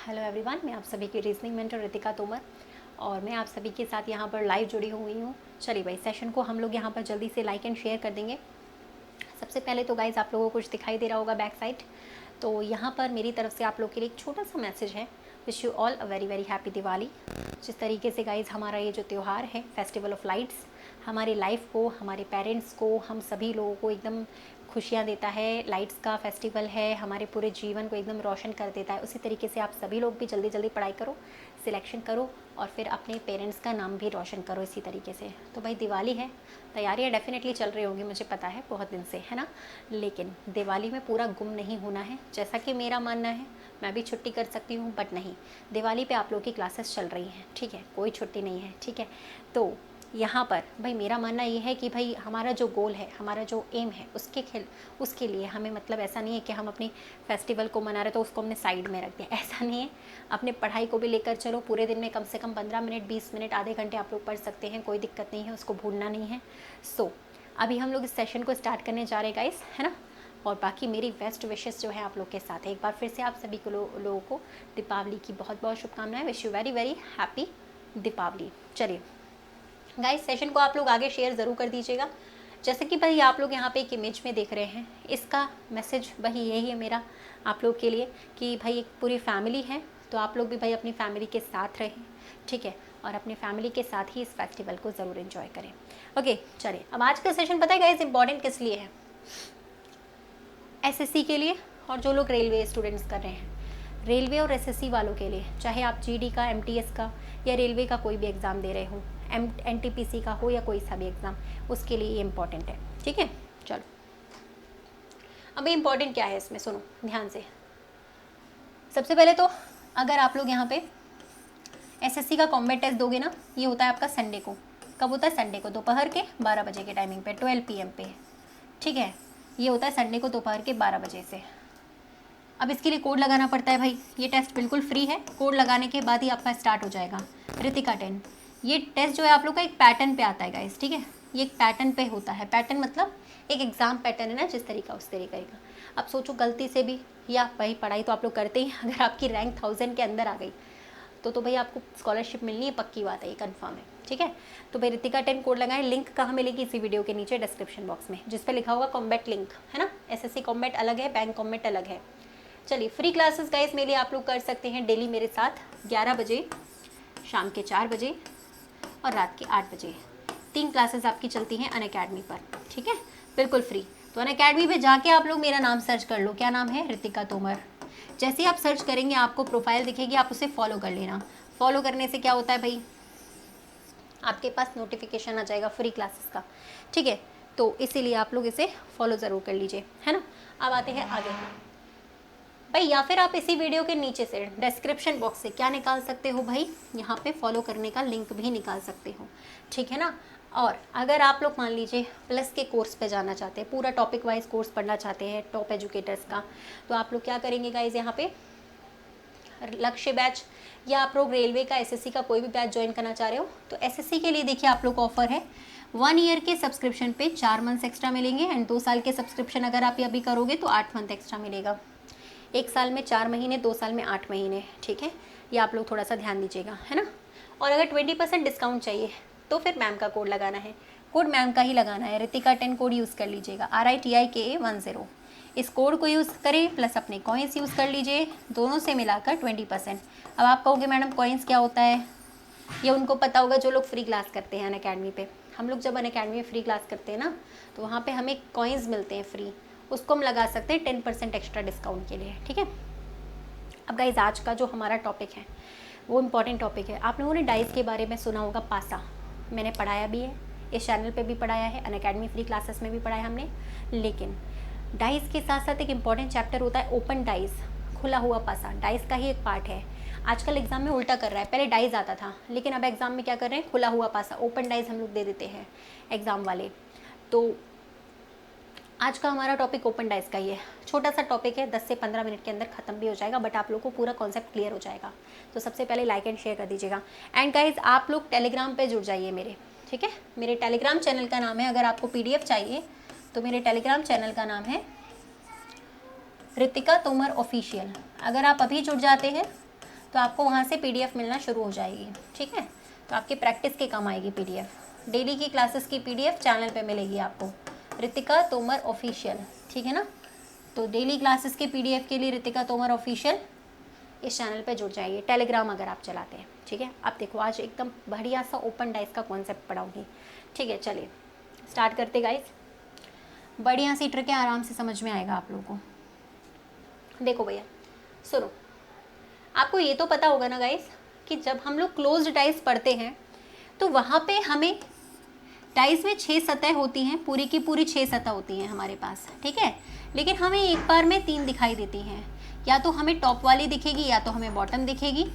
Hello everyone, मैं आप सभी की रीजनिंग मेंटर रितिका तोमर और मैं आप सभी के साथ यहाँ पर लाइव जुड़ी हुई हूँ। चलिए भाई, सेशन को हम लोग यहाँ पर जल्दी से लाइक एंड शेयर कर देंगे। सबसे पहले तो गाइज़ आप लोगों को कुछ दिखाई दे रहा होगा बैक साइड, तो यहाँ पर मेरी तरफ से आप लोग के लिए एक छोटा सा मैसेज है। Wish you all a very very happy Diwali. जिस तरीके से गाइज़ हमारा ये जो त्यौहार है फेस्टिवल ऑफ लाइट्स हमारी लाइफ को, हमारे पेरेंट्स को, हम सभी लोगों को एकदम खुशियाँ देता है। लाइट्स का फेस्टिवल है, हमारे पूरे जीवन को एकदम रोशन कर देता है। उसी तरीके से आप सभी लोग भी जल्दी जल्दी पढ़ाई करो, सिलेक्शन करो और फिर अपने पेरेंट्स का नाम भी रोशन करो इसी तरीके से। तो भाई दिवाली है, तैयारियाँ डेफिनेटली चल रही होंगी, मुझे पता है बहुत दिन से, है ना। लेकिन दिवाली में पूरा गुम नहीं होना है, जैसा कि मेरा मानना है। मैं भी छुट्टी कर सकती हूँ बट नहीं, दिवाली पे आप लोग की क्लासेस चल रही हैं, ठीक है, कोई छुट्टी नहीं है, ठीक है। तो यहाँ पर भाई मेरा मानना ये है कि भाई हमारा जो गोल है, हमारा जो एम है, उसके लिए हमें, मतलब ऐसा नहीं है कि हम अपनी फेस्टिवल को मना रहे तो उसको हमने साइड में रख दिया, ऐसा नहीं है। अपने पढ़ाई को भी लेकर चलो, पूरे दिन में कम से कम 15 मिनट 20 मिनट आधे घंटे आप लोग पढ़ सकते हैं, कोई दिक्कत नहीं है, उसको भूलना नहीं है। सो अभी हम लोग इस सेशन को स्टार्ट करने जा रहे हैं गाइस, है ना। और बाकी मेरी बेस्ट विशेस जो है आप लोग के साथ है। एक बार फिर से आप सभी को लोगों को दीपावली की बहुत बहुत शुभकामनाएं। Wish you very very happy Deepawali. चलिए गाइस, सेशन को आप लोग आगे शेयर ज़रूर कर दीजिएगा। जैसे कि भाई आप लोग यहाँ पे एक इमेज में देख रहे हैं, इसका मैसेज वही यही है मेरा आप लोग के लिए कि भाई एक पूरी फैमिली है, तो आप लोग भी भाई अपनी फैमिली के साथ रहें, ठीक है, और अपनी फैमिली के साथ ही इस फेस्टिवल को ज़रूर एंजॉय करें। ओके चलिए, अब आज का सेशन पता है गाइस इंपॉर्टेंट किस लिए है? एसएससी के लिए, और जो लोग रेलवे स्टूडेंट्स कर रहे हैं, रेलवे और एसएससी वालों के लिए, चाहे आप जीडी का, एमटीएस का या रेलवे का कोई भी एग्ज़ाम दे रहे हो, एनटीपीसी का हो या कोई सा भी एग्ज़ाम, उसके लिए ये इम्पॉर्टेंट है, ठीक है। चलो अभी इम्पॉर्टेंट क्या है इसमें, सुनो ध्यान से। सबसे पहले तो अगर आप लोग यहाँ पे एसएससी का कॉम्बैट टेस्ट दोगे ना, ये होता है आपका संडे को। कब होता है? संडे को दोपहर के 12 बजे के टाइमिंग पे, 12 PM पे, ठीक है। ये होता है संडे को दोपहर के 12 बजे से। अब इसके लिए कोड लगाना पड़ता है भाई। ये टेस्ट बिल्कुल फ्री है, कोड लगाने के बाद ही आपका स्टार्ट हो जाएगा। रितिका 10, ये टेस्ट जो है आप लोग का एक पैटर्न पे आता है गाइस, ठीक है। ये एक पैटर्न पे होता है, पैटर्न मतलब एक एग्जाम पैटर्न है ना, जिस तरीका उस तरीके का। अब सोचो गलती से भी, या भाई पढ़ाई तो आप लोग करते ही, अगर आपकी रैंक 1000 के अंदर आ गई तो भाई आपको स्कॉलरशिप मिलनी है, पक्की बात है, ये कंफर्म है, ठीक है। तो भाई रितिका 10 कोड लगाएं। लिंक कहाँ मिलेगी? इसी वीडियो के नीचे डिस्क्रिप्शन बॉक्स में, जिस पे लिखा होगा कॉम्बैट लिंक, है ना। एसएससी कॉम्बैट अलग है, बैंक कॉम्बैट अलग है। चलिए, फ्री क्लासेस गाइस मेरे लिए आप लोग कर सकते हैं डेली मेरे साथ, 11 बजे, शाम के 4 बजे और रात के 8 बजे। 3 क्लासेस आपकी चलती हैं अनअकैडमी पर, ठीक है, बिल्कुल फ्री। तो अनअकैडमी पे जाके आप लोग मेरा नाम सर्च कर लो, क्या नाम है? रितिका तोमर। जैसे ही आप सर्च करेंगे आपको प्रोफाइल दिखेगी, आप उसे फॉलो कर लेना। फॉलो करने से क्या होता है भाई, आपके पास नोटिफिकेशन आ जाएगा फ्री क्लासेस का, ठीक है। तो इसीलिए आप लोग इसे फॉलो ज़रूर कर लीजिए, है ना। अब आते हैं आगे भाई, या फिर आप इसी वीडियो के नीचे से डिस्क्रिप्शन बॉक्स से क्या निकाल सकते हो भाई, यहाँ पे फॉलो करने का लिंक भी निकाल सकते हो, ठीक है ना। और अगर आप लोग मान लीजिए प्लस के कोर्स पे जाना चाहते हैं, पूरा टॉपिक वाइज कोर्स पढ़ना चाहते हैं टॉप एजुकेटर्स का, तो आप लोग क्या करेंगे गाइज, यहाँ पे लक्ष्य बैच, या आप लोग रेलवे का, एसएससी का कोई भी बैच ज्वाइन करना चाह रहे हो, तो एसएससी के लिए देखिए आप लोग को ऑफर है 1 ईयर के सब्सक्रिप्शन पे 4 मंथ्स एक्स्ट्रा मिलेंगे, एंड 2 साल के सब्सक्रिप्शन अगर आप अभी करोगे तो 8 मंथ एक्स्ट्रा मिलेगा। 1 साल में 4 महीने, 2 साल में 8 महीने, ठीक है। ये आप लोग थोड़ा सा ध्यान दीजिएगा, है ना। और अगर 20% डिस्काउंट चाहिए तो फिर मैम का कोड लगाना है, कोड मैम का ही लगाना है, रितिका 10 कोड यूज़ कर लीजिएगा, RITIKA10। इस कोड को यूज़ करें प्लस अपने कॉइन्स यूज़ कर लीजिए, दोनों से मिलाकर 20%। अब आप कहोगे मैडम कॉइन्स क्या होता है, ये उनको पता होगा जो लोग फ्री क्लास करते हैं अनअकैडमी पे। हम लोग जब अनअकैडमी में फ्री क्लास करते हैं ना, तो वहाँ पे हमें कॉइन्स मिलते हैं फ्री, उसको हम लगा सकते हैं 10% एक्स्ट्रा डिस्काउंट के लिए, ठीक है। अब गाइज आज का जो हमारा टॉपिक है वो इम्पॉर्टेंट टॉपिक है। आप लोगों ने डाइस के बारे में सुना होगा, पासा मैंने पढ़ाया भी है, इस चैनल पे भी पढ़ाया है, अनअकैडमी फ्री क्लासेस में भी पढ़ाया हमने। लेकिन डाइस के साथ साथ एक इम्पॉर्टेंट चैप्टर होता है ओपन डाइस, खुला हुआ पासा, डाइस का ही एक पार्ट है। आजकल एग्जाम में उल्टा कर रहा है, पहले डाइस आता था, लेकिन अब एग्जाम में क्या कर रहे हैं, खुला हुआ पासा, ओपन डाइस हम लोग दे देते हैं एग्जाम वाले। तो आज का हमारा टॉपिक ओपन डाइस का ही है, छोटा सा टॉपिक है, 10 से 15 मिनट के अंदर खत्म भी हो जाएगा, बट आप लोग को पूरा कॉन्सेप्ट क्लियर हो जाएगा। तो सबसे पहले लाइक एंड शेयर कर दीजिएगा। एंड गाइज आप लोग टेलीग्राम पे जुड़ जाइए मेरे, ठीक है। मेरे टेलीग्राम चैनल का नाम है, अगर आपको PDF चाहिए तो मेरे टेलीग्राम चैनल का नाम है रितिका तोमर ऑफिशियल। अगर आप अभी जुड़ जाते हैं तो आपको वहाँ से PDF मिलना शुरू हो जाएगी, ठीक है। तो आपकी प्रैक्टिस के काम आएगी PDF। डेली की क्लासेस की PDF चैनल पे मिलेगी आपको, रितिका तोमर ऑफिशियल, ठीक है ना। तो डेली क्लासेस के PDF के लिए रितिका तोमर ऑफिशियल इस चैनल पे जुड़ जाइए, टेलीग्राम अगर आप चलाते हैं, ठीक है। आप देखो आज एकदम बढ़िया सा ओपन डाइस का कॉन्सेप्ट पढ़ाऊंगी, ठीक है। चलिए स्टार्ट करते गाइस। बढ़िया सी ट्रिक है, आराम से समझ में आएगा आप लोगों को। देखो भैया सुनो, आपको ये तो पता होगा ना गाइस कि जब हम लोग क्लोज्ड डाइस पढ़ते हैं तो वहाँ पे हमें डाइस में 6 सतह होती हैं, पूरी की पूरी 6 सतह होती हैं हमारे पास, ठीक है। लेकिन हमें एक बार में 3 दिखाई देती हैं, या तो हमें टॉप वाली दिखेगी या तो हमें बॉटम दिखेगी।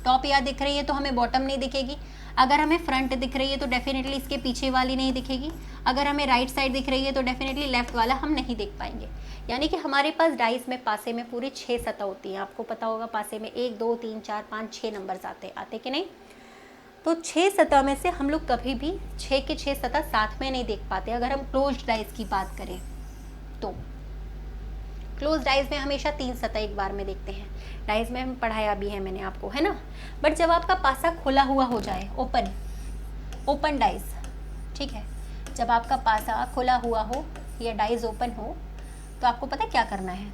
टॉप या दिख रही है तो हमें बॉटम नहीं दिखेगी। अगर हमें फ्रंट दिख रही है तो डेफिनेटली इसके पीछे वाली नहीं दिखेगी। अगर हमें राइट साइड दिख रही है तो डेफिनेटली लेफ्ट वाला हम नहीं देख पाएंगे। यानी कि हमारे पास डाइस में पासे में पूरी 6 सतह होती हैं। आपको पता होगा पासे में 1 2 3 4 5 6 नंबर्स आते कि नहीं। तो 6 सतह में से हम लोग कभी भी 6 के 6 सतह साथ में नहीं देख पाते अगर हम क्लोज्ड डाइस की बात करें तो। क्लोज डाइस में हमेशा 3 सतह एक बार में देखते हैं। डाइस में हम पढ़ाया भी है मैंने आपको, है ना। बट जब आपका पासा खुला हुआ हो जाए, ओपन डाइस, ठीक है, जब आपका पासा खुला हुआ हो या डाइस ओपन हो तो आपको पता क्या करना है।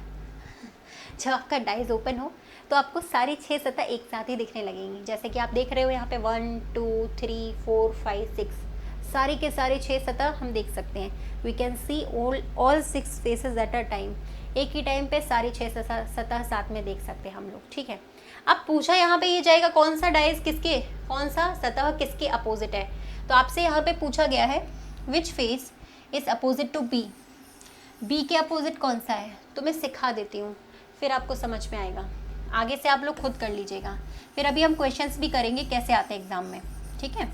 जब आपका डाइस ओपन हो तो आपको सारी 6 सतह एक साथ ही दिखने लगेंगी। जैसे कि आप देख रहे हो यहाँ पे 1 2 3 4 5 6 सारी के सारे 6 सतह हम देख सकते हैं। We can see all 6 faces at a time. एक ही टाइम पे सारी 6 सतह साथ में देख सकते हैं हम लोग, ठीक है। अब पूछा यहाँ पे ये जाएगा कौन सा डाइस किसके, कौन सा सतह किसके अपोजिट है। तो आपसे यहाँ पे पूछा गया है which face is opposite to B. B के अपोजिट कौन सा है, तो मैं सिखा देती हूँ, फिर आपको समझ में आएगा। आगे से आप लोग खुद कर लीजिएगा। फिर अभी हम क्वेश्चंस भी करेंगे कैसे आते हैं एग्जाम में, ठीक है।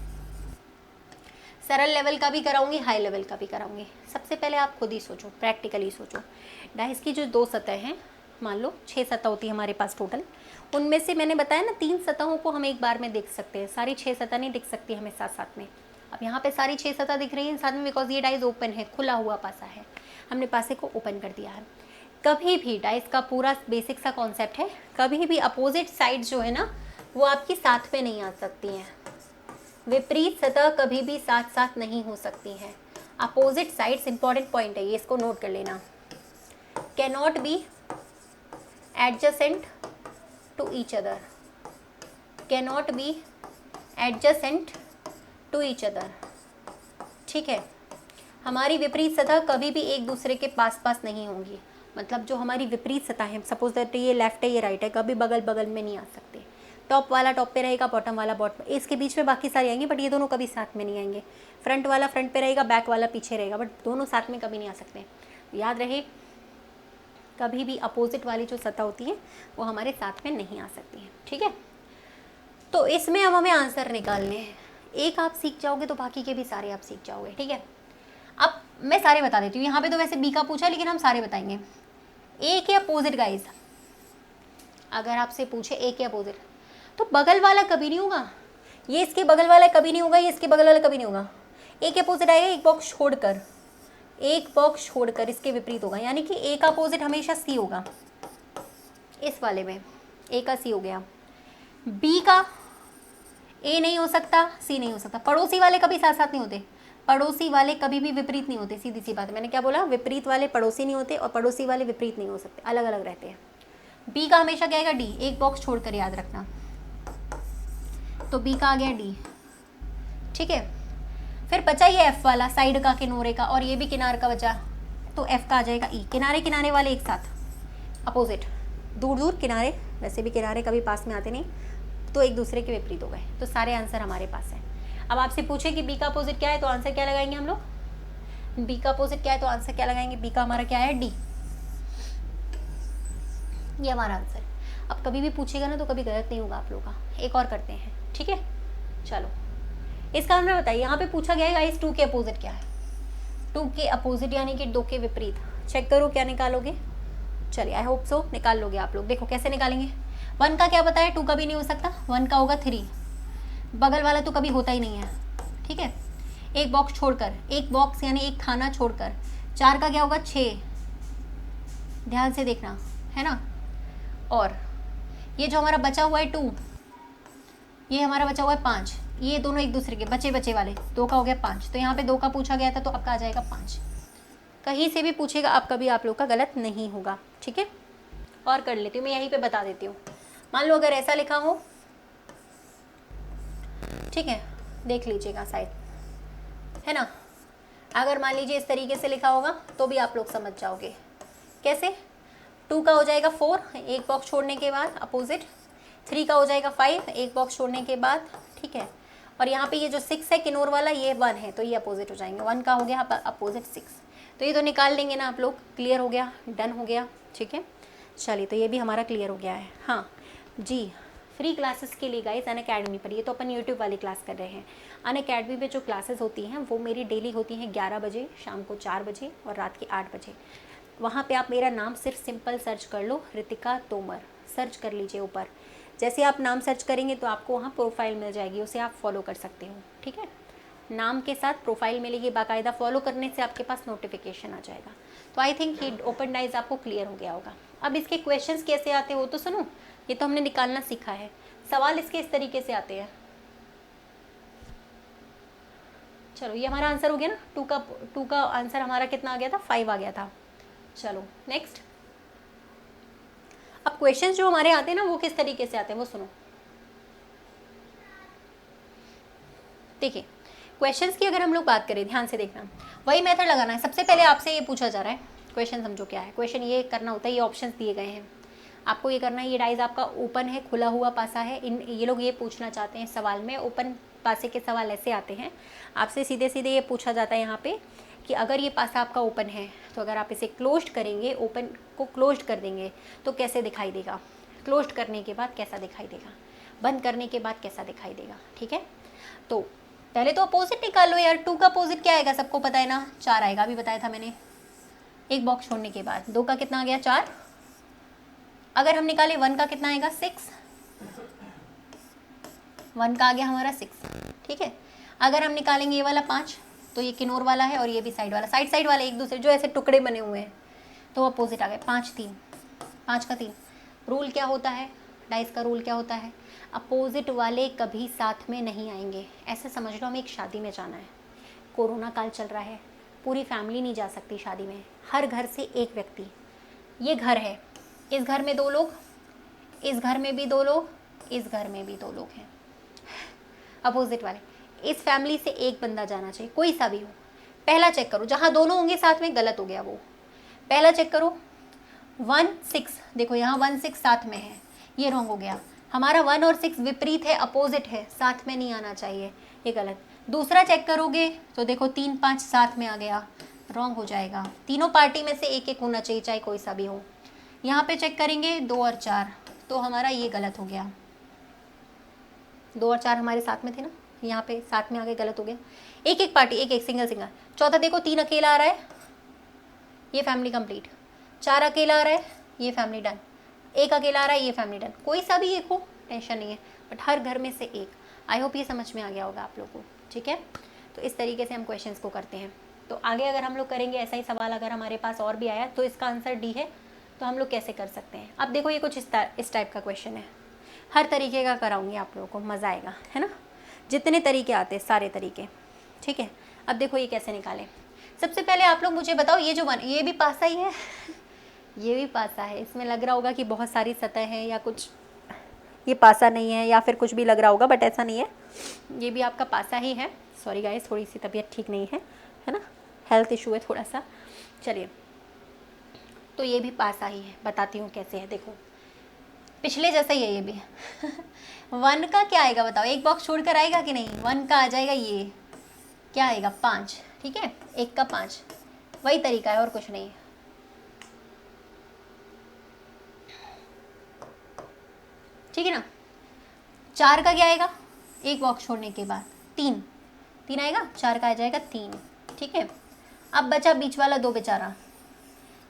सरल लेवल का भी कराऊंगी, हाई लेवल का भी कराऊंगी। सबसे पहले आप खुद ही सोचो, प्रैक्टिकली सोचो। डाइस की जो 2 सतह हैं, मान लो 6 सतह होती है हमारे पास टोटल, उनमें से मैंने बताया ना 3 सतहों को हम एक बार में देख सकते हैं। सारी 6 सतह नहीं दिख सकती हमें साथ साथ में। अब यहाँ पे सारी 6 सतह दिख रही है साथ में, बिकॉज ये डाइस ओपन है, खुला हुआ पासा है, हमने पासे को ओपन कर दिया है। कभी भी डाइस का पूरा बेसिक सा कॉन्सेप्ट है, कभी भी अपोजिट साइड जो है ना वो आपकी साथ में नहीं आ सकती हैं। विपरीत सतह कभी भी साथ साथ नहीं हो सकती हैं। अपोजिट साइड्स इंपॉर्टेंट पॉइंट है ये, इसको नोट कर लेना। Can not be adjacent to each other, can not be adjacent to each other, ठीक है। हमारी विपरीत सतह कभी भी एक दूसरे के पास पास नहीं होंगी। मतलब जो हमारी विपरीत सतह है, सपोज दैट ये लेफ्ट है ये राइट है, कभी बगल बगल में नहीं आ सकते। टॉप वाला टॉप पे रहेगा, बॉटम वाला बॉटम, इसके बीच में बाकी सारे आएंगे, बट ये दोनों कभी साथ में नहीं आएंगे। फ्रंट वाला फ्रंट पे रहेगा, बैक वाला पीछे रहेगा, बट दोनों साथ में कभी नहीं आ सकते। याद रहे, कभी भी अपोजिट वाली जो सतह होती है वो हमारे साथ में नहीं आ सकती है, ठीक है। तो इसमें अब हमें आंसर निकालने हैं। एक आप सीख जाओगे तो बाकी के भी सारे आप सीख जाओगे, ठीक है। अब मैं सारे बता देती हूँ। यहाँ पे तो वैसे बी का पूछा लेकिन हम सारे बताएंगे। ए के अपोजिट गाइज, अगर आपसे पूछे ए के अपोजिट, तो बगल वाला कभी नहीं होगा, ये इसके बगल वाला कभी नहीं होगा, ये इसके बगल वाला कभी नहीं होगा। ए के अपोजिट आएगा एक बॉक्स छोड़कर, एक बॉक्स छोड़कर इसके विपरीत होगा। यानी कि ए का अपोजिट हमेशा सी होगा। इस वाले में ए का सी हो गया, बी का ए नहीं हो सकता, सी नहीं हो सकता। पड़ोसी वाले कभी साथ साथ नहीं होते, पड़ोसी वाले कभी भी विपरीत नहीं होते। सीधी सी बात है, मैंने क्या बोला, विपरीत वाले पड़ोसी नहीं होते और पड़ोसी वाले विपरीत नहीं हो सकते, अलग अलग रहते हैं। बी का हमेशा क्या आएगा, डी, एक बॉक्स छोड़कर, याद रखना। तो बी का आ गया डी, ठीक है। फिर बचा ये एफ वाला, साइड का, किनारे का, और ये भी किनार का बचा, तो एफ का आ जाएगा ई। किनारे किनारे वाले एक साथ, अपोजिट, दूर दूर किनारे, वैसे भी किनारे कभी पास में आते नहीं, तो एक दूसरे के विपरीत हो गए। तो सारे आंसर हमारे पास है। अब आपसे पूछे कि बी का अपोजिट क्या है, तो आंसर क्या लगाएंगे हम लोग। बी का अपोजिट क्या है तो आंसर क्या लगाएंगे, बी का हमारा क्या है, डी। ये हमारा आंसर। अब कभी भी पूछेगा ना तो कभी गलत नहीं होगा आप लोगों का। एक और करते हैं, ठीक है। चलो इसका हमने बताइए, यहाँ पे पूछा गया है गाइस 2 के अपोजिट क्या है। 2 के अपोजिट यानी कि 2 के विपरीत। चेक करो क्या निकालोगे। चलिए आई होप सो निकाल लोगे आप लोग। देखो कैसे निकालेंगे। 1 का क्या बताया, 2 का भी नहीं हो सकता, 1 का होगा 3, बगल वाला तो कभी होता ही नहीं है, ठीक है। एक बॉक्स छोड़कर, एक बॉक्स यानी एक खाना छोड़कर। 4 का क्या होगा, 6, ध्यान से देखना है ना। और ये जो हमारा बचा हुआ है 2, ये हमारा बचा हुआ है 5, ये दोनों एक दूसरे के बचे बचे वाले, 2 का हो गया 5, तो यहाँ पे 2 का पूछा गया था तो आपका आ जाएगा 5। कहीं से भी पूछेगा आप, कभी आप लोग का गलत नहीं होगा, ठीक है। और कर लेती हूँ मैं, यहीं पे बता देती हूँ। मान लो अगर ऐसा लिखा हो, ठीक है, देख लीजिएगा शायद, है ना। अगर मान लीजिए इस तरीके से लिखा होगा तो भी आप लोग समझ जाओगे। कैसे? 2 का हो जाएगा 4 एक बॉक्स छोड़ने के बाद अपोजिट, 3 का हो जाएगा 5 एक बॉक्स छोड़ने के बाद, ठीक है। और यहाँ पे ये जो 6 है किनोर वाला, ये 1 है तो ये अपोजिट हो जाएंगे, 1 का हो गया अपोजिट 6, तो ये तो निकाल लेंगे ना आप लोग। क्लियर हो गया, डन हो गया, ठीक है। चलिए तो ये भी हमारा क्लियर हो गया है। हाँ जी, फ्री क्लासेस के लिए गाइस अनअकैडमी पर, ये तो अपन यूट्यूब वाली क्लास कर रहे हैं। अनअकैडमी पे जो क्लासेस होती हैं वो मेरी डेली होती हैं 11 बजे, शाम को 4 बजे और रात के 8 बजे। वहाँ पे आप मेरा नाम सिर्फ सिंपल सर्च कर लो, रितिका तोमर, सर्च कर लीजिए ऊपर। जैसे आप नाम सर्च करेंगे तो आपको वहाँ प्रोफाइल मिल जाएगी, उसे आप फॉलो कर सकते हो, ठीक है। नाम के साथ प्रोफाइल मिलेगी बाकायदा, फॉलो करने से आपके पास नोटिफिकेशन आ जाएगा। तो आई थिंक ये ओपन डाइज आपको क्लियर हो गया होगा। अब इसके क्वेश्चंस कैसे आते हो तो सुनो, ये तो हमने निकालना सीखा है। सवाल इसके इस तरीके से आते हैं। चलो ये हमारा आंसर हो गया ना, 2 का आंसर हमारा कितना आ गया था, 5 आ गया था। चलो नेक्स्ट। अब क्वेश्चंस जो हमारे आते हैं ना वो किस तरीके से आते हैं वो सुनो। देखिए क्वेश्चंस की अगर हम लोग बात करें, ध्यान से देखना, वही मेथड लगाना है। सबसे पहले आपसे ये पूछा जा रहा है, क्वेश्चन समझो क्या है। क्वेश्चन ये करना होता है, ये ऑप्शंस दिए गए हैं, आपको ये करना है। ये डाइज आपका ओपन है, खुला हुआ पासा है। ये लोग ये पूछना चाहते हैं सवाल में, ओपन पासे के सवाल ऐसे आते हैं आपसे, सीधे सीधे ये पूछा जाता है यहाँ पे कि अगर ये पासा आपका ओपन है तो अगर आप इसे क्लोज्ड करेंगे, ओपन को क्लोज्ड कर देंगे तो कैसे दिखाई देगा, क्लोज्ड करने के बाद कैसा दिखाई देगा, बंद करने के बाद कैसा दिखाई देगा, ठीक है। तो पहले तो अपोजिट निकाल लो यार। 2 का अपोजिट क्या आएगा, सबको पता है ना, 4 आएगा, अभी बताया था मैंने। एक बॉक्स छोड़ने के बाद 2 का कितना आ गया, 4। अगर हम निकाले 1 का कितना आएगा, 6। 1 का आ गया हमारा 6, ठीक है। अगर हम निकालेंगे ये वाला 5, तो ये किनोर वाला है और ये भी साइड वाला, साइड वाले एक दूसरे जो ऐसे टुकड़े बने हुए हैं, तो अपोजिट आ गए। 5 3, 5 का 3। रूल क्या होता है, डाइस का रूल क्या होता है, अपोजिट वाले कभी साथ में नहीं आएंगे। ऐसे समझ लो हमें एक शादी में जाना है, कोरोना काल चल रहा है, पूरी फैमिली नहीं जा सकती शादी में, हर घर से एक व्यक्ति। ये घर है, इस घर में 2 लोग, इस घर में भी 2 लोग, इस घर में भी 2 लोग हैं अपोजिट वाले। इस फैमिली से एक बंदा जाना चाहिए, कोई सा भी हो। पहला चेक करो, जहाँ दोनों होंगे साथ में गलत हो गया वो। पहला चेक करो 1 6, देखो यहाँ 1 6 साथ में है, ये रॉन्ग हो गया। हमारा 1 और 6 विपरीत है, अपोजिट है, साथ में नहीं आना चाहिए, ये गलत। दूसरा चेक करोगे तो देखो 3 5 साथ में आ गया, रॉन्ग हो जाएगा। तीनों पार्टी में से एक एक होना चाहिए, चाहे कोई सा भी हो। यहाँ पे चेक करेंगे 2 और 4, तो हमारा ये गलत हो गया। 2 और 4 हमारे साथ में थे ना, यहाँ पे साथ में आगे गलत हो गया। एक एक पार्टी, एक एक सिंगल सिंगल। चौथा देखो 3 अकेला आ रहा है, ये फैमिली कंप्लीट। 4 अकेला आ रहा है, ये फैमिली डन। 1 अकेला आ रहा है, ये फैमिली डन। कोई सा भी एक हो, टेंशन नहीं है, बट हर घर में से एक। आई होप ये समझ में आ गया होगा आप लोगों को, ठीक है। तो इस तरीके से हम क्वेश्चंस को करते हैं। तो आगे अगर हम लोग करेंगे ऐसा ही सवाल, अगर हमारे पास और भी आया तो इसका आंसर डी है, तो हम लोग कैसे कर सकते हैं। अब देखो ये कुछ इस टाइप का क्वेश्चन है, हर तरीके का कराऊंगी आप लोगों को, मज़ा आएगा, है ना। जितने तरीके आते हैं सारे तरीके, ठीक है। अब देखो ये कैसे निकालें। सबसे पहले आप लोग मुझे बताओ, ये जो ये भी पासा ही है ये भी पासा है। इसमें लग रहा होगा कि बहुत सारी सतह हैं या कुछ, ये पासा नहीं है या फिर कुछ भी लग रहा होगा, बट ऐसा नहीं है, ये भी आपका पासा ही है। सॉरी गाइस, थोड़ी सी तबीयत ठीक नहीं है ना, हेल्थ इशू है थोड़ा सा। चलिए तो ये भी पासा ही है, बताती हूँ कैसे है। देखो पिछले जैसा ही है ये भी 1 का क्या आएगा बताओ, एक बॉक्स छोड़ कर आएगा कि नहीं। 1 का आ जाएगा, ये क्या आएगा 5, ठीक है। 1 का 5, वही तरीका है और कुछ नहीं है। ठीक है ना। 4 का क्या आएगा, एक बॉक्स छोड़ने के बाद 3 आएगा, 4 का आ जाएगा 3, ठीक है। अब बचा बीच वाला 2 बेचारा।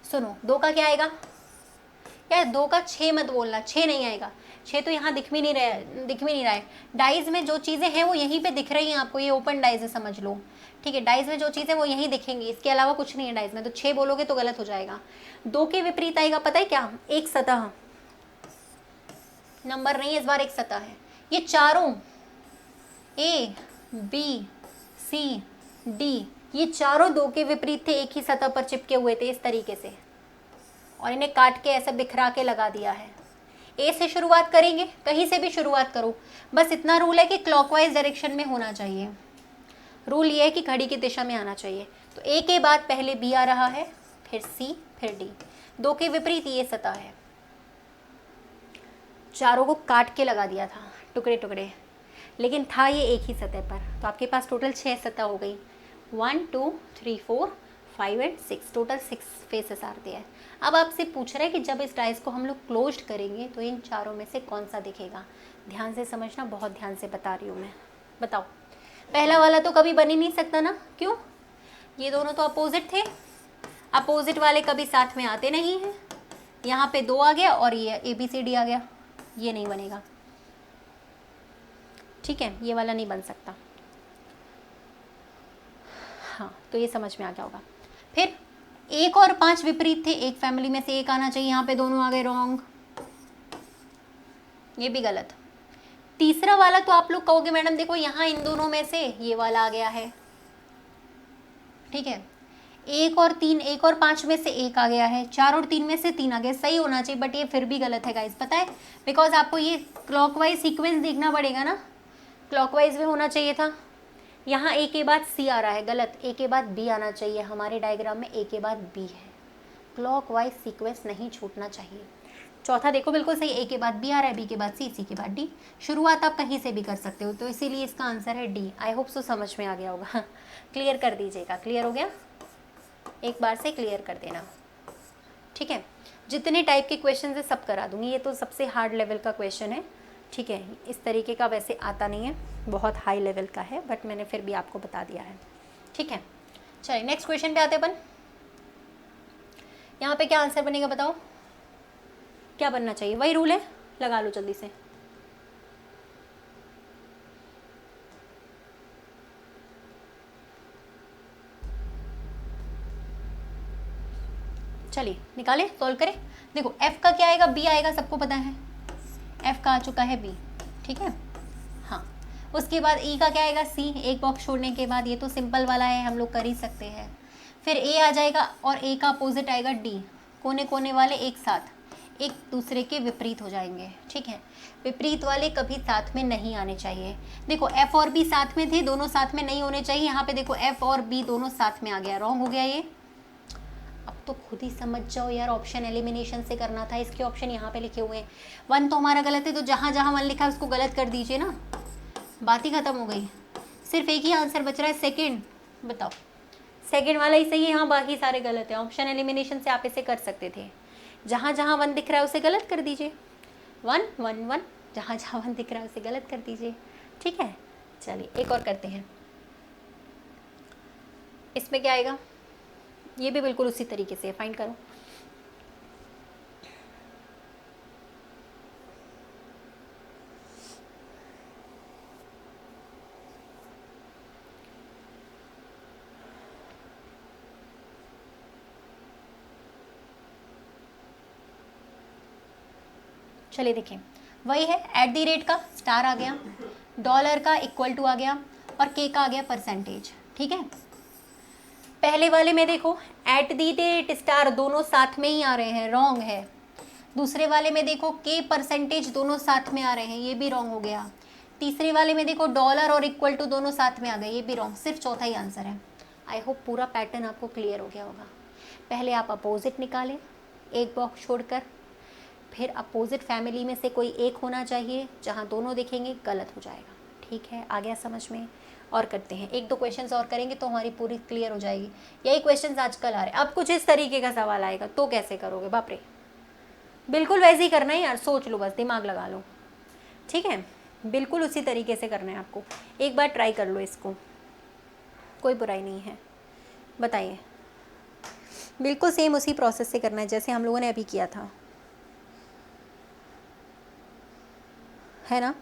सुनो 2 का क्या आएगा यार, 2 का 6 मत बोलना, 6 नहीं आएगा। 6 तो यहाँ दिख भी नहीं रहा है। डाइज में जो चीज़ें हैं वो यहीं पे दिख रही हैं आपको, ये ओपन डाइज है समझ लो, ठीक है। डाइज में जो चीज़ें वो यहीं दिखेंगी, इसके अलावा कुछ नहीं है डाइज में। तो 6 बोलोगे तो गलत हो जाएगा। 2 के विपरीत आएगा पता है क्या, एक सतह। नंबर नहीं, इस बार एक सतह है। ये चारों ए बी सी डी, ये चारों दो के विपरीत थे, एक ही सतह पर चिपके हुए थे इस तरीके से, और इन्हें काट के ऐसे बिखरा के लगा दिया है। ए से शुरुआत करेंगे, कहीं से भी शुरुआत करो, बस इतना रूल है कि क्लॉकवाइज डायरेक्शन में होना चाहिए। रूल ये है कि घड़ी की दिशा में आना चाहिए। तो ए के बाद पहले बी आ रहा है, फिर सी, फिर डी, दो के विपरीत ये सतह है। चारों को काट के लगा दिया था टुकड़े टुकड़े, लेकिन था ये एक ही सतह पर। तो आपके पास टोटल 6 सतह हो गई, 1 2 3 4 5 एंड 6, टोटल 6 फेसेस आते हैं। अब आपसे पूछ रहा है कि जब इस डाइस को हम लोग क्लोज्ड करेंगे तो इन चारों में से कौन सा दिखेगा। ध्यान से समझना, बहुत ध्यान से बता रही हूँ मैं। बताओ, पहला वाला तो कभी बन ही नहीं सकता ना, क्यों? ये दोनों तो अपोजिट थे, अपोजिट वाले कभी साथ में आते नहीं हैं। यहाँ पे 2 आ गया और ये ABCD आ गया, ये नहीं बनेगा, ठीक है, ये वाला नहीं बन सकता। हाँ, तो ये समझ में आ गया होगा। फिर 1 और 5 विपरीत थे, एक फैमिली में से एक आना चाहिए, यहाँ पे दोनों आ गए रॉन्ग, ये भी गलत। तीसरा वाला तो आप लोग कहोगे मैडम देखो यहाँ इन दोनों में से ये वाला आ गया है, ठीक है। 1 और 3, 1 और 5 में से एक आ गया है, 4 और 3 में से 3 आ गया, सही होना चाहिए, बट ये फिर भी गलत है गाइस, पता है, बिकॉज आपको ये क्लॉकवाइज सीक्वेंस देखना पड़ेगा ना, क्लॉकवाइज में होना चाहिए था। यहाँ ए के बाद सी आ रहा है, गलत, ए के बाद बी आना चाहिए, हमारे डायग्राम में ए के बाद बी है, क्लॉकवाइज सीक्वेंस नहीं छूटना चाहिए। चौथा देखो बिल्कुल सही, ए के बाद बी आ रहा है, बी के बाद सी, सी के बाद डी, शुरुआत आप कहीं से भी कर सकते हो, तो इसीलिए इसका आंसर है डी। आई होप सो समझ में आ गया होगा। क्लियर कर दीजिएगा, क्लियर हो गया, एक बार से क्लियर कर देना, ठीक है। जितने टाइप के क्वेश्चन है सब करा दूंगी, ये तो सबसे हार्ड लेवल का क्वेश्चन है, ठीक है, इस तरीके का वैसे आता नहीं है, बहुत हाई लेवल का है, बट मैंने फिर भी आपको बता दिया है, ठीक है। चलिए नेक्स्ट क्वेश्चन पे आते अपन। यहाँ पे क्या आंसर बनेगा बताओ, क्या बनना चाहिए? वही रूल है, लगा लो जल्दी से। चलिए निकालें, सॉल्व करें। देखो f का क्या आएगा, b आएगा, सबको पता है, f का आ चुका है b, ठीक है। हाँ, उसके बाद e का क्या आएगा, c, एक बॉक्स छोड़ने के बाद, ये तो सिंपल वाला है, हम लोग कर ही सकते हैं। फिर a आ जाएगा और a का अपोजिट आएगा d, कोने कोने वाले एक साथ एक दूसरे के विपरीत हो जाएंगे, ठीक है। विपरीत वाले कभी साथ में नहीं आने चाहिए। देखो f और b साथ में थे, दोनों साथ में नहीं होने चाहिए, यहाँ पे देखो f और b दोनों साथ में आ गया, रॉन्ग हो गया ये। अब तो खुद ही समझ जाओ यार, ऑप्शन एलिमिनेशन से करना था, इसके ऑप्शन यहाँ पे लिखे हुए हैं। 1 तो हमारा गलत है, तो जहाँ जहाँ 1 लिखा है उसको गलत कर दीजिए ना, बात ही खत्म हो गई। सिर्फ एक ही आंसर बच रहा है, सेकंड। बताओ, सेकंड वाला ही सही है, हाँ बाकी सारे गलत है। ऑप्शन एलिमिनेशन से आप इसे कर सकते थे, जहाँ जहाँ 1 दिख रहा है उसे गलत कर दीजिए, 1 1 1, जहाँ जहाँ 1 दिख रहा है उसे गलत कर दीजिए, ठीक है। चलिए एक और करते हैं, इसमें क्या आएगा, ये भी बिल्कुल उसी तरीके से फाइंड करो। चलिए देखें, वही है, @ का स्टार आ गया, डॉलर का इक्वल टू आ गया, और के का आ गया परसेंटेज, ठीक है। पहले वाले में देखो @ स्टार दोनों साथ में ही आ रहे हैं, रॉन्ग है। दूसरे वाले में देखो के परसेंटेज दोनों साथ में आ रहे हैं, ये भी रॉन्ग हो गया। तीसरे वाले में देखो डॉलर और इक्वल टू दोनों साथ में आ गए, ये भी रॉन्ग, सिर्फ चौथा ही आंसर है। आई होप पूरा पैटर्न आपको क्लियर हो गया होगा। पहले आप अपोजिट निकालें, एक बॉक्स छोड़कर, फिर अपोजिट फैमिली में से कोई एक होना चाहिए, जहाँ दोनों दिखेंगे गलत हो जाएगा, ठीक है। आ गया समझ में? और करते हैं, 1-2 क्वेश्चंस और करेंगे तो हमारी पूरी क्लियर हो जाएगी। यही क्वेश्चंस आजकल आ रहे हैं। अब कुछ इस तरीके का सवाल आएगा तो कैसे करोगे, बाप रे, बिल्कुल वैसे ही करना है यार, सोच लो बस, दिमाग लगा लो, ठीक है, बिल्कुल उसी तरीके से करना है आपको। एक बार ट्राई कर लो इसको, कोई बुराई नहीं है। बताइए, बिल्कुल सेम उसी प्रोसेस से करना है जैसे हम लोगों ने अभी किया था, है ना?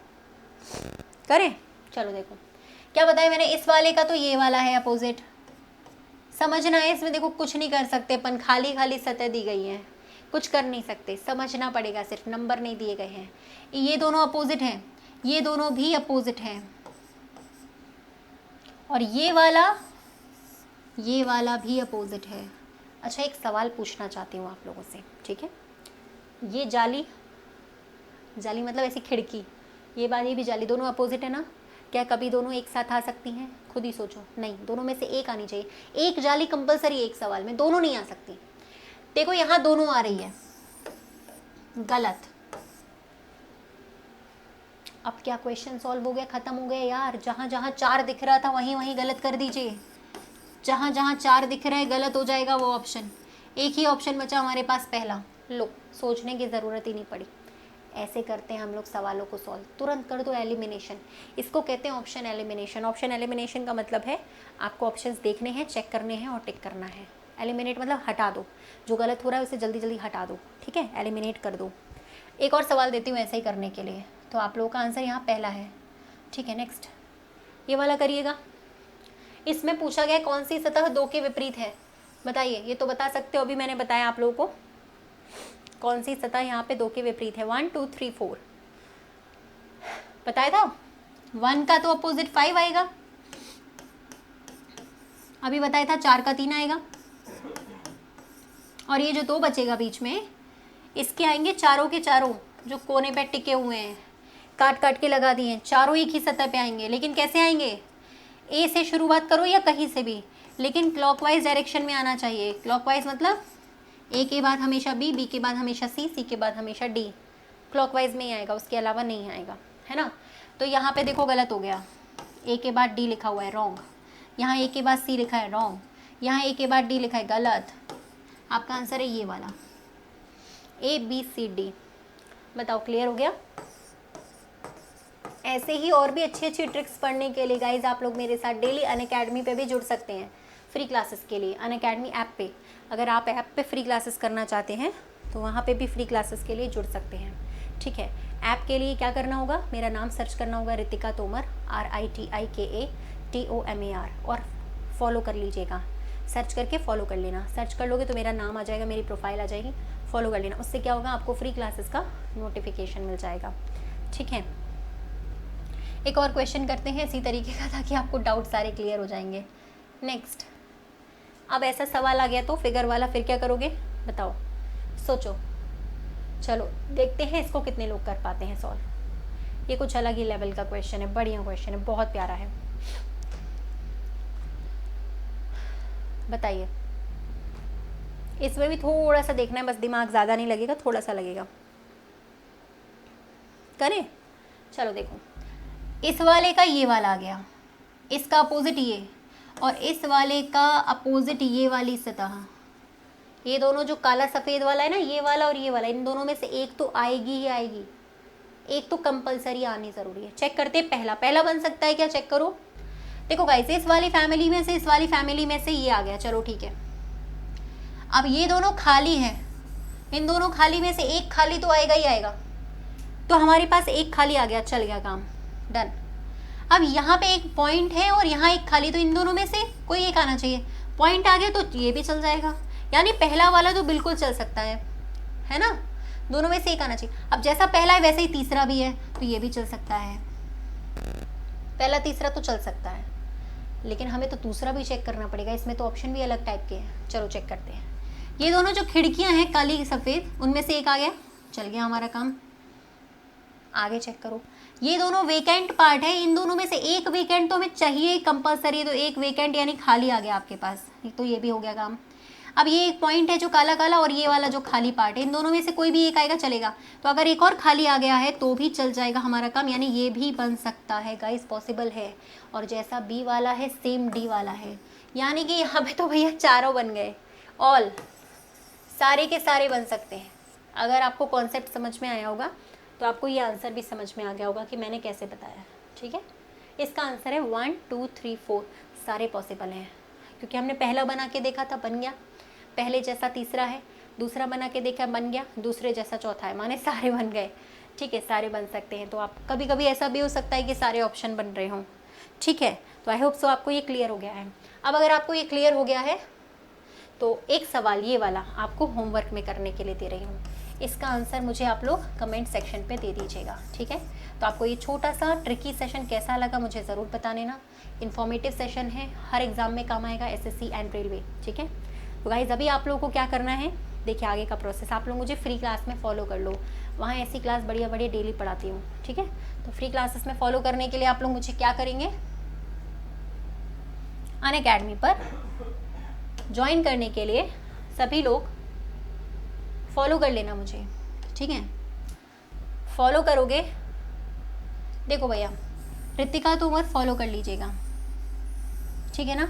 करें? चलो देखो क्या बताया मैंने, इस वाले का तो ये वाला है अपोजिट, समझना है। इसमें देखो कुछ नहीं कर सकते अपन, खाली खाली सतह दी गई है, कुछ कर नहीं सकते, समझना पड़ेगा, सिर्फ नंबर नहीं दिए गए हैं। ये दोनों अपोजिट हैं, ये दोनों भी अपोजिट हैं, और ये वाला भी अपोजिट है। अच्छा, एक सवाल पूछना चाहती हूँ आप लोगों से, ठीक है। ये जाली मतलब ऐसी खिड़की, ये वाली भी जाली, दोनों अपोजिट है ना। क्या कभी दोनों एक साथ आ सकती हैं? खुद ही सोचो, नहीं, दोनों में से एक आनी चाहिए। एक जाली कंपलसरी, एक सवाल में दोनों नहीं आ सकती। देखो यहाँ दोनों आ रही है, गलत। अब क्या क्वेश्चन सॉल्व हो गया, खत्म हो गया यार। जहाँ जहाँ 4 दिख रहा था वहीं वहीं गलत कर दीजिए। जहाँ जहाँ 4 दिख रहा है गलत हो जाएगा वो ऑप्शन। एक ही ऑप्शन बचा हमारे पास, पहला। लो, सोचने की ज़रूरत ही नहीं पड़ी। ऐसे करते हैं हम लोग सवालों को सॉल्व, तुरंत कर दो एलिमिनेशन। इसको कहते हैं ऑप्शन एलिमिनेशन। ऑप्शन एलिमिनेशन का मतलब है आपको ऑप्शंस देखने हैं, चेक करने हैं और टिक करना है। एलिमिनेट मतलब हटा दो, जो गलत हो रहा है उसे जल्दी जल्दी हटा दो, ठीक है, एलिमिनेट कर दो। एक और सवाल देती हूँ ऐसे ही करने के लिए। तो आप लोगों का आंसर यहाँ पहला है, ठीक है। नेक्स्ट ये वाला करिएगा। इसमें पूछा गया कौन सी सतह 2 के विपरीत है, बताइए। ये तो बता सकते हो, अभी मैंने बताया आप लोगों को कौन सी सतह यहाँ पे 2 के विपरीत है। 1 2 3 4 बताया था। 1 का तो अपोजिट 5 आएगा, अभी बताया था। 4 का 3 आएगा, और ये जो 2 बचेगा बीच में, इसके आएंगे चारों के चारों जो कोने पे टिके हुए हैं, काट काट के लगा दिए हैं, चारों एक ही सतह पे आएंगे। लेकिन कैसे आएंगे? ए से शुरुआत करो या कहीं से भी, लेकिन क्लॉकवाइज डायरेक्शन में आना चाहिए। क्लॉकवाइज मतलब ए के बाद हमेशा बी, बी के बाद हमेशा सी, सी के बाद हमेशा डी। क्लॉकवाइज में ही आएगा, उसके अलावा नहीं आएगा, है ना। तो यहाँ पे देखो गलत हो गया, ए के बाद डी लिखा हुआ है, रॉन्ग। यहाँ ए के बाद सी लिखा है, रॉन्ग। यहाँ ए के बाद डी लिखा है, गलत। आपका आंसर है ये वाला, ए बी सी डी। बताओ, क्लियर हो गया? ऐसे ही और भी अच्छी अच्छी ट्रिक्स पढ़ने के लिए गाइज आप लोग मेरे साथ डेली अनअकैडमी पे भी जुड़ सकते हैं फ्री क्लासेस के लिए। अनअकैडमी ऐप पे, अगर आप ऐप पे फ्री क्लासेस करना चाहते हैं तो वहाँ पे भी फ्री क्लासेस के लिए जुड़ सकते हैं, ठीक है। ऐप के लिए क्या करना होगा, मेरा नाम सर्च करना होगा रितिका तोमर, RITIKATOMAR, और फॉलो कर लीजिएगा। सर्च करके फॉलो कर लेना। सर्च कर लोगे तो मेरा नाम आ जाएगा, मेरी प्रोफाइल आ जाएगी, फॉलो कर लेना। उससे क्या होगा, आपको फ्री क्लासेस का नोटिफिकेशन मिल जाएगा, ठीक है। एक और क्वेश्चन करते हैं इसी तरीके का, ताकि आपको डाउट सारे क्लियर हो जाएंगे। नेक्स्ट, अब ऐसा सवाल आ गया तो फिगर वाला, फिर क्या करोगे बताओ, सोचो। चलो देखते हैं इसको कितने लोग कर पाते हैं सॉल्व। ये कुछ अलग ही लेवल का क्वेश्चन है, बढ़िया क्वेश्चन है, बहुत प्यारा है। बताइए, इसमें भी थोड़ा सा देखना है, बस दिमाग ज़्यादा नहीं लगेगा, थोड़ा सा लगेगा। करें? चलो देखो, इस वाले का ये वाला आ गया, इसका अपोजिट ये, और इस वाले का अपोजिट ये वाली सतह। ये दोनों जो काला सफ़ेद वाला है ना, ये वाला और ये वाला, इन दोनों में से एक तो आएगी ही आएगी, एक तो कंपलसरी आनी ज़रूरी है। चेक करते हैं, पहला बन सकता है क्या, चेक करो। देखो गाइस, इस वाली फैमिली में से, इस वाली फैमिली में से ये आ गया, चलो ठीक है। अब ये दोनों खाली हैं, इन दोनों खाली में से एक खाली तो आएगा ही आएगा, तो हमारे पास एक खाली आ गया, चल गया काम, डन। अब यहाँ पे एक पॉइंट है और यहाँ एक खाली, तो इन दोनों में से कोई एक आना चाहिए। पॉइंट आ गया तो ये भी चल जाएगा, यानी पहला वाला तो बिल्कुल चल सकता है ना, दोनों में से एक आना चाहिए। अब जैसा पहला है वैसे ही तीसरा भी है, तो ये भी चल सकता है। पहला तीसरा तो चल सकता है, लेकिन हमें तो दूसरा भी चेक करना पड़ेगा, इसमें तो ऑप्शन भी अलग टाइप के हैं। चलो चेक करते हैं। ये दोनों जो खिड़कियां हैं काली सफ़ेद, उनमें से एक आ गया, चल गया हमारा काम। आगे चेक करो, ये दोनों वेकेंट पार्ट है, इन दोनों में से एक वेकेंट तो हमें चाहिए कंपलसरी, तो एक वेकेंट यानी खाली आ गया आपके पास, तो ये भी हो गया काम। अब ये एक पॉइंट है जो काला काला, और ये वाला जो खाली पार्ट है, इन दोनों में से कोई भी एक आएगा, चलेगा। तो अगर एक और खाली आ गया है तो भी चल जाएगा हमारा काम, यानी ये भी बन सकता है गाइस, पॉसिबल है। और जैसा बी वाला है सेम डी वाला है, यानी कि यहाँ पे तो भैया चारों बन गए, ऑल, सारे के सारे बन सकते हैं। अगर आपको कॉन्सेप्ट समझ में आया होगा तो आपको ये आंसर भी समझ में आ गया होगा कि मैंने कैसे बताया, ठीक है। इसका आंसर है 1 2 3 4, सारे पॉसिबल हैं, क्योंकि हमने पहला बना के देखा था, बन गया। पहले जैसा तीसरा है, दूसरा बना के देखा, बन गया। दूसरे जैसा चौथा है, माने सारे बन गए, ठीक है, सारे बन सकते हैं। तो आप कभी कभी ऐसा भी हो सकता है कि सारे ऑप्शन बन रहे हों, ठीक है। तो आई होप सो आपको ये क्लियर हो गया है। अब अगर आपको ये क्लियर हो गया है तो एक सवाल ये वाला आपको होमवर्क में करने के लिए दे रही हूँ, इसका आंसर मुझे आप लोग कमेंट सेक्शन पे दे दीजिएगा, ठीक है। तो आपको ये छोटा सा ट्रिकी सेशन कैसा लगा मुझे ज़रूर बता देना। इन्फॉर्मेटिव सेशन है, हर एग्ज़ाम में काम आएगा, एसएससी एंड रेलवे, ठीक है। तो गाइज अभी आप लोगों को क्या करना है, देखिए आगे का प्रोसेस, आप लोग मुझे फ्री क्लास में फॉलो कर लो, वहाँ ऐसी क्लास बढ़िया बढ़िया डेली पढ़ाती हूँ, ठीक है। तो फ्री क्लासेस में फॉलो करने के लिए आप लोग मुझे क्या करेंगे, अनअकैडमी पर ज्वाइन करने के लिए सभी लोग फॉलो कर लेना मुझे, ठीक है। फॉलो करोगे, देखो भैया रितिका तोमर फॉलो कर लीजिएगा, ठीक है ना,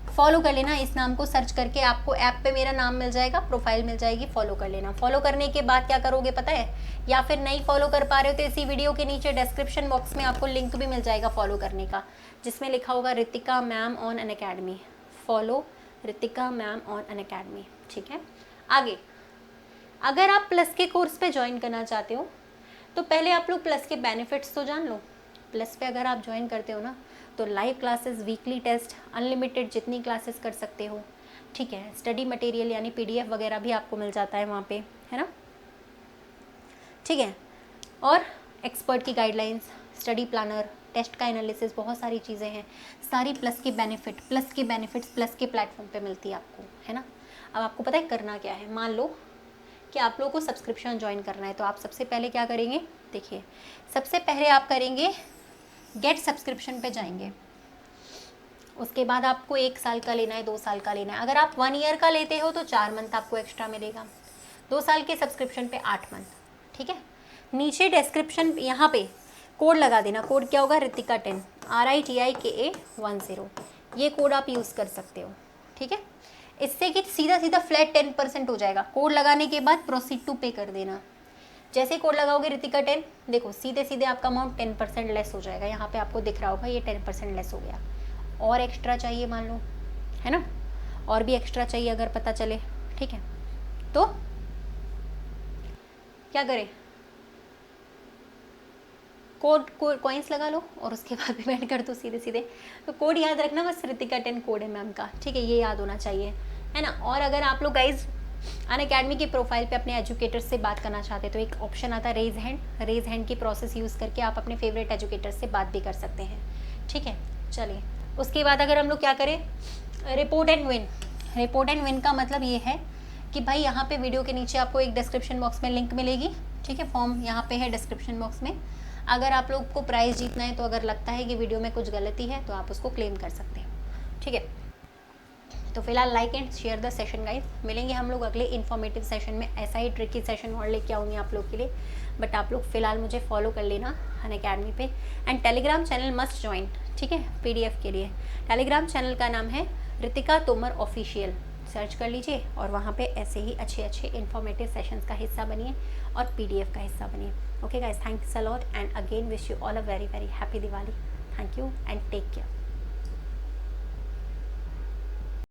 फॉलो कर लेना। इस नाम को सर्च करके आपको ऐप पे मेरा नाम मिल जाएगा, प्रोफाइल मिल जाएगी, फॉलो कर लेना। फॉलो करने के बाद क्या करोगे पता है, या फिर नहीं फॉलो कर पा रहे हो तो इसी वीडियो के नीचे डिस्क्रिप्शन बॉक्स में आपको लिंक भी मिल जाएगा फॉलो करने का, जिसमें लिखा होगा Ritika ma'am on Unacademy, follow Ritika ma'am on Unacademy, ठीक है। आगे अगर आप प्लस के कोर्स पे ज्वाइन करना चाहते हो तो पहले आप लोग प्लस के बेनिफिट्स तो जान लो। प्लस पे अगर आप ज्वाइन करते हो ना तो live classes, weekly test, unlimited जितनी क्लासेस कर सकते हो, ठीक है। स्टडी मटेरियल यानी पीडीएफ वगैरह भी आपको मिल जाता है वहाँ पे, है ना, ठीक है। और एक्सपर्ट की गाइडलाइंस, स्टडी प्लानर, टेस्ट का एनालिसिस, बहुत सारी चीज़ें हैं, सारी प्लस के बेनिफिट्स प्लस के प्लेटफॉर्म पे मिलती है आपको, है ना। अब आपको पता है करना क्या है, मान लो कि आप लोगों को सब्सक्रिप्शन ज्वाइन करना है तो आप सबसे पहले क्या करेंगे, देखिए सबसे पहले आप करेंगे गेट सब्सक्रिप्शन पे जाएंगे, उसके बाद आपको 1 साल का लेना है, 2 साल का लेना है। अगर आप 1 ईयर का लेते हो तो 4 मंथ आपको एक्स्ट्रा मिलेगा, 2 साल के सब्सक्रिप्शन पे 8 मंथ, ठीक है। नीचे डिस्क्रिप्शन यहाँ पे कोड लगा देना, कोड क्या होगा, रितिका 10, RITIKA10, ये कोड आप यूज़ कर सकते हो, ठीक है। इससे कि सीधा सीधा फ्लैट 10% हो जाएगा। कोड लगाने के बाद प्रोसीड टू पे कर देना, जैसे कोड लगाओगे रितिका 10, देखो सीधे सीधे आपका अमाउंट 10% लेस हो जाएगा। यहाँ पे आपको दिख रहा होगा ये 10% लेस हो गया। और एक्स्ट्रा चाहिए मान लो, है ना, और भी एक्स्ट्रा चाहिए अगर पता चले, ठीक है, तो क्या करें, कोड कॉइन्स लगा लो और उसके बाद पेमेंट कर दो सीधे सीधे। तो कोड याद रखना, बस रितिका 10 कोड है मैम का, ठीक है, ये याद होना चाहिए, है ना। और अगर आप लोग गाइज अनअकैडमी की प्रोफाइल पे अपने एजुकेटर से बात करना चाहते हैं तो एक ऑप्शन आता है रेज हैंड की प्रोसेस यूज़ करके आप अपने फेवरेट एजुकेटर से बात भी कर सकते हैं, ठीक है। चलिए उसके बाद अगर हम लोग क्या करें, रिपोर्ट एंड विन का मतलब ये है कि भाई यहाँ पे वीडियो के नीचे आपको एक डिस्क्रिप्शन बॉक्स में लिंक मिलेगी, ठीक है, फॉर्म यहाँ पे है डिस्क्रिप्शन बॉक्स में। अगर आप लोग को प्राइज़ जीतना है तो अगर लगता है कि वीडियो में कुछ गलती है तो आप उसको क्लेम कर सकते हो, ठीक है। तो फिलहाल like and share the session guys, मिलेंगे हम लोग अगले इन्फॉर्मेटिव सेशन में, ऐसा ही ट्रिकी सेशन और लेके आऊँगी आप लोग के लिए। बट आप लोग फिलहाल मुझे फॉलो कर लेना अनअकैडमी पे, and Telegram channel must join, ठीक है, पीडीएफ के लिए। टेलीग्राम चैनल का नाम है रितिका तोमर ऑफिशियल, सर्च कर लीजिए और वहाँ पे ऐसे ही अच्छे इन्फॉर्मेटिव सेशंस का हिस्सा बनिए और पीडीएफ का हिस्सा बनिए। Okay guys, thanks a lot and again wish you all a very very happy Diwali. Thank you and take care.